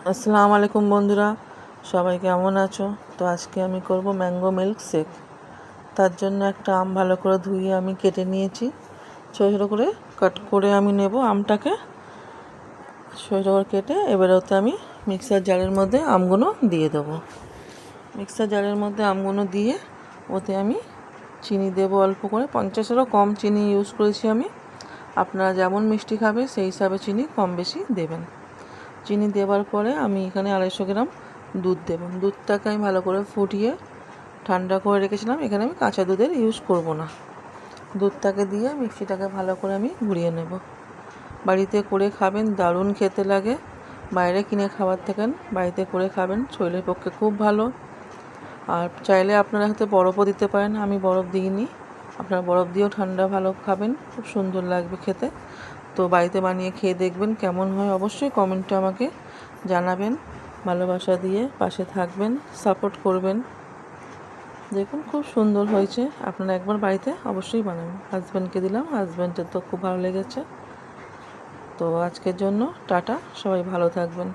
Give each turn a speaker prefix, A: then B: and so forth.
A: আসসালামু আলাইকুম বন্ধুরা, সবাই কেমন আছো? তো আজকে আমি করব ম্যাঙ্গো মিল্ক শেক। তার জন্য একটা আম ভালো করে ধুয়ে আমি কেটে নিয়েছি। ছোটো ছোটো করে কাট করে আমি নেব আমটাকে, ছোটো ছোটো করে কেটে এবার ওতে আমি মিক্সার জারের মধ্যে আমগুলো দিয়ে দেবো। মিক্সার জারের মধ্যে আমগুলো দিয়ে ওতে আমি চিনি দেবো অল্প করে, 50-এরও কম চিনি ইউজ করেছি আমি। আপনারা যেমন মিষ্টি খাবে সেই হিসাবে চিনি কম বেশি দেবেন। চিনি দেওয়ার পরে আমি এখানে 250 গ্রাম দুধ দেব। দুধটাকে আমি ভালো করে ফুটিয়ে ঠান্ডা করে রেখেছিলাম। এখানে আমি কাঁচা দুধের ইউজ করব না। দুধটাকে দিয়ে মিক্সিটাকে ভালো করে আমি ঘুরিয়ে নেব। বাড়িতে করে খাবেন, দারুণ খেতে লাগে। বাইরে কিনে খাবার থেকে বাড়িতে করে খাবেন, শরীরের পক্ষে খুব ভালো। আর চাইলে আপনারা হয়তো বরফও দিতে পারেন, আমি বরফ দিইনি। আপনারা বরফ দিয়েও ঠান্ডা ভালো খাবেন, খুব সুন্দর লাগবে খেতে। তো বাড়িতে বানিয়ে খেয়ে দেখবেন কেমন হয়, অবশ্যই কমেন্টে আমাকে জানাবেন। ভালোবাসা দিয়ে পাশে থাকবেন, সাপোর্ট করবেন। দেখুন খুব সুন্দর হয়েছে, আপনারা একবার বাড়িতে অবশ্যই বানাবেন। হাজব্যান্ডকে দিলাম, হাজব্যান্ডের তো খুব ভালো লেগেছে। তো আজকের জন্য টাটা, সবাই ভালো থাকবেন।